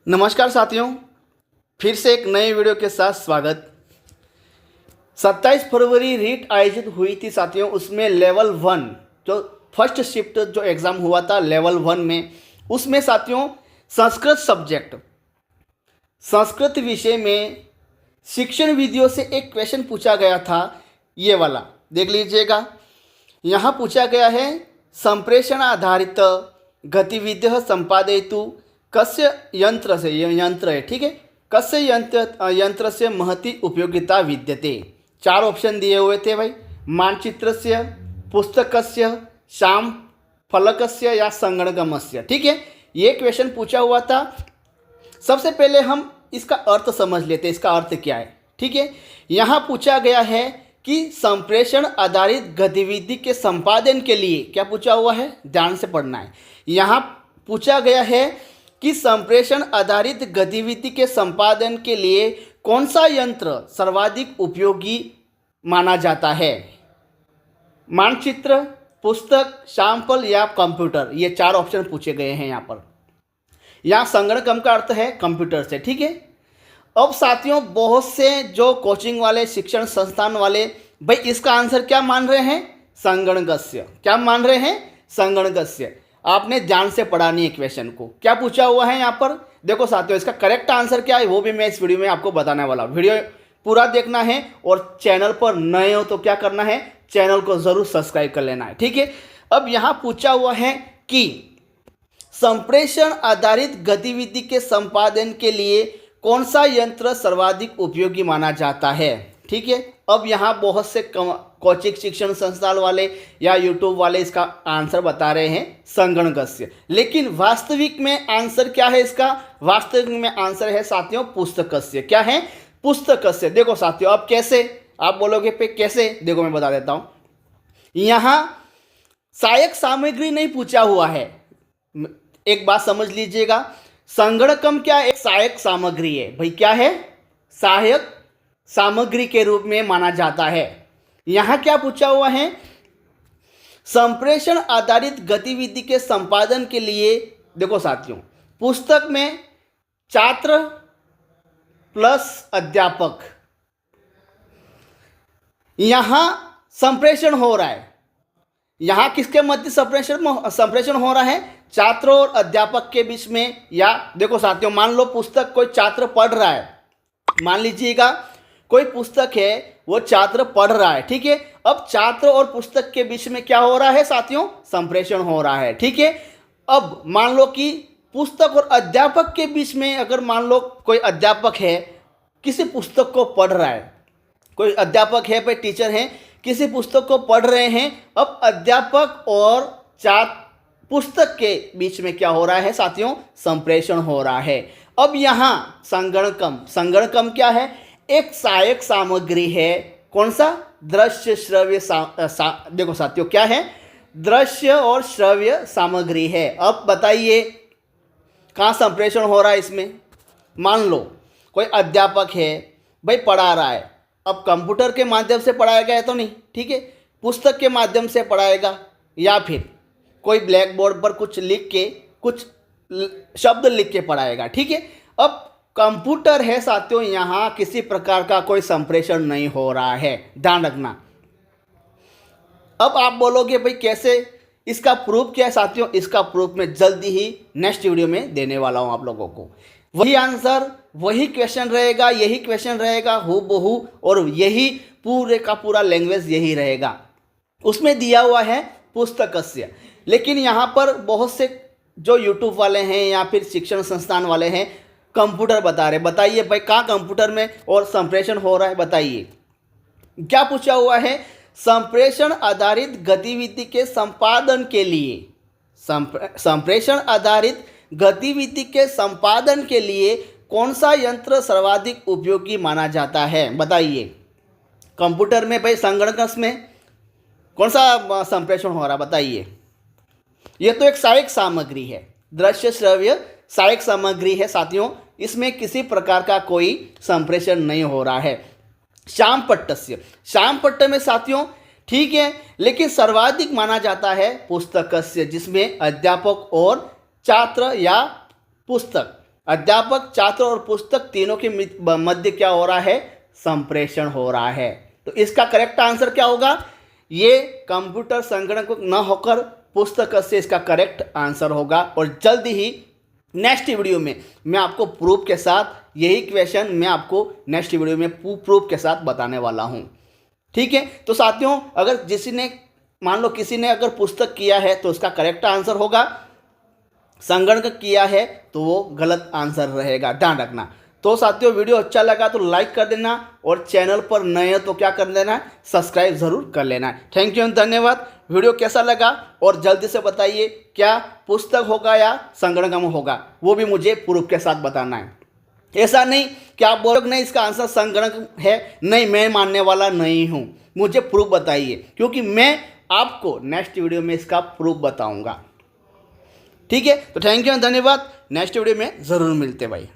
नमस्कार साथियों, फिर से एक नए वीडियो के साथ स्वागत। 27 फरवरी रीट आयोजित हुई थी साथियों। उसमें लेवल 1 जो फर्स्ट शिफ्ट जो एग्ज़ाम हुआ था लेवल 1 में, उसमें साथियों संस्कृत सब्जेक्ट संस्कृत विषय में शिक्षण विधियों से एक क्वेश्चन पूछा गया था। ये वाला देख लीजिएगा। यहाँ पूछा गया है, संप्रेषण आधारित गतिविधिः संपादयितुं कस्य यंत्र से, ये यंत्र है, ठीक है, कस्य यंत्र से महती उपयोगिता विद्यते। 4 ऑप्शन दिए हुए थे भाई, मानचित्रस्य, पुस्तकस्य, श्याम फलकस्य या संगणकमस्य। ठीक है, ये क्वेश्चन पूछा हुआ था। सबसे पहले हम इसका अर्थ समझ लेते हैं, इसका अर्थ क्या है। ठीक है, यहाँ पूछा गया है कि संप्रेषण आधारित गतिविधि के संपादन के लिए क्या पूछा हुआ है, ध्यान से पढ़ना है। यहाँ पूछा गया है कि संप्रेषण आधारित गतिविधि के संपादन के लिए कौन सा यंत्र सर्वाधिक उपयोगी माना जाता है। मानचित्र, पुस्तक, सैंपल या कंप्यूटर, ये 4 ऑप्शन पूछे गए हैं यहाँ पर। यहाँ संगणकम का अर्थ है कंप्यूटर से। ठीक है, अब साथियों बहुत से जो कोचिंग वाले, शिक्षण संस्थान वाले भाई इसका आंसर क्या मान रहे हैं, संगणकस्य। क्या मान रहे हैं, संगणकस्य। आपने ध्यान से पढ़ानी है क्वेश्चन को। क्या पूछा हुआ है यहाँ पर, देखो साथियों इसका करेक्ट आंसर क्या है वो भी मैं इस वीडियो में आपको बताने वाला हूँ। वीडियो पूरा देखना है और चैनल पर नए हो तो क्या करना है, चैनल को जरूर सब्सक्राइब कर लेना है। ठीक है, अब यहाँ पूछा हुआ है कि संप्रेषण आधारित गतिविधि के संपादन के लिए कौन सा यंत्र सर्वाधिक उपयोगी माना जाता है। ठीक है, अब यहाँ बहुत से कोचिंग शिक्षण संस्थान वाले या यूट्यूब वाले इसका आंसर बता रहे हैं संगणकस्य, लेकिन वास्तविक में आंसर क्या है इसका, वास्तविक में आंसर है साथियों पुस्तकस्य। क्या है, पुस्तकस्य। देखो साथियों अब कैसे, आप बोलोगे पे कैसे, देखो मैं बता देता हूँ। यहाँ सहायक सामग्री नहीं पूछा हुआ है, एक बात समझ लीजिएगा। संगणकम क्या एक सहायक सामग्री है भाई, क्या है, सहायक सामग्री के रूप में माना जाता है। यहाँ क्या पूछा हुआ है, संप्रेषण आधारित गतिविधि के संपादन के लिए, देखो साथियों पुस्तक में छात्र प्लस अध्यापक, यहाँ संप्रेषण हो रहा है। यहाँ किसके मध्य संप्रेषण हो रहा है, छात्र और अध्यापक के बीच में। या देखो साथियों मान लो पुस्तक कोई छात्र पढ़ रहा है, मान लीजिएगा कोई पुस्तक है वो छात्र पढ़ रहा है। ठीक है, अब छात्र और पुस्तक के बीच में क्या हो रहा है साथियों, संप्रेषण हो रहा है। ठीक है, अब मान लो कि पुस्तक और अध्यापक के बीच में, अगर मान लो कोई अध्यापक है किसी पुस्तक को पढ़ रहा है, कोई अध्यापक है पे टीचर हैं किसी पुस्तक को पढ़ रहे हैं, अब अध्यापक और छात्र पुस्तक के बीच में क्या हो रहा है साथियों, संप्रेषण हो रहा है। अब यहाँ संगणकम क्या है, एक सहायक सामग्री है। कौन सा, दृश्य श्रव्य देखो साथियों क्या है, दृश्य और श्रव्य सामग्री है। अब बताइए कहाँ संप्रेषण हो रहा है इसमें। मान लो कोई अध्यापक है भाई पढ़ा रहा है, अब कंप्यूटर के माध्यम से पढ़ाएगा है तो नहीं, ठीक है, पुस्तक के माध्यम से पढ़ाएगा या फिर कोई ब्लैक बोर्ड पर कुछ लिख के, कुछ शब्द लिख के पढ़ाएगा। ठीक है, अब कंप्यूटर है साथियों, यहाँ किसी प्रकार का कोई संप्रेषण नहीं हो रहा है, ध्यान रखना। अब आप बोलोगे भाई कैसे, इसका प्रूफ क्या है साथियों, इसका प्रूफ मैं जल्दी ही नेक्स्ट वीडियो में देने वाला हूँ आप लोगों को। वही आंसर, वही क्वेश्चन रहेगा, यही क्वेश्चन रहेगा हूबहू, और यही पूरे का पूरा लैंग्वेज यही रहेगा। उसमें दिया हुआ है पुस्तकस्य, लेकिन यहाँ पर बहुत से जो यूट्यूब वाले हैं या फिर शिक्षण संस्थान वाले हैं कंप्यूटर बता रहे। बताइए भाई कहाँ कंप्यूटर में और संप्रेषण हो रहा है, बताइए क्या पूछा हुआ है, संप्रेषण आधारित गतिविधि के संपादन के लिए, संप्रेषण आधारित गतिविधि के संपादन के लिए कौन सा यंत्र सर्वाधिक उपयोगी माना जाता है, बताइए। कंप्यूटर में भाई संगणक में कौन सा संप्रेषण हो रहा है, बताइए। यह तो एक सहायक सामग्री है, दृश्य श्रव्य सहायक सामग्री है साथियों, इसमें किसी प्रकार का कोई संप्रेषण नहीं हो रहा है। श्याम पट्ट में साथियों ठीक है, लेकिन सर्वाधिक माना जाता है पुस्तकस्य, जिसमें अध्यापक और छात्र या पुस्तक अध्यापक, छात्र और पुस्तक तीनों के मध्य क्या हो रहा है, संप्रेषण हो रहा है। तो इसका करेक्ट आंसर क्या होगा, ये कंप्यूटर संगणक न होकर पुस्तक से इसका करेक्ट आंसर होगा। और जल्दी ही नेक्स्ट वीडियो में मैं आपको प्रूफ के साथ, यही क्वेश्चन मैं आपको नेक्स्ट वीडियो में प्रूफ के साथ बताने वाला हूँ। ठीक है, तो साथियों अगर मान लो किसी ने अगर पुस्तक किया है तो उसका करेक्ट आंसर होगा, संगणक किया है तो वो गलत आंसर रहेगा, ध्यान रखना। तो साथियों वीडियो अच्छा लगा तो लाइक कर देना और चैनल पर नए हो तो क्या कर देना, सब्सक्राइब ज़रूर कर लेना। थैंक यू, धन्यवाद। वीडियो कैसा लगा और जल्दी से बताइए, क्या पुस्तक होगा या संगणक होगा, वो भी मुझे प्रूफ के साथ बताना है। ऐसा नहीं कि आप बोलोगे नहीं इसका आंसर संगणक है, नहीं मैं मानने वाला नहीं हूँ, मुझे प्रूफ बताइए, क्योंकि मैं आपको नेक्स्ट वीडियो में इसका प्रूफ बताऊँगा। ठीक है, तो थैंक यू, धन्यवाद। नेक्स्ट वीडियो में ज़रूर मिलते भाई।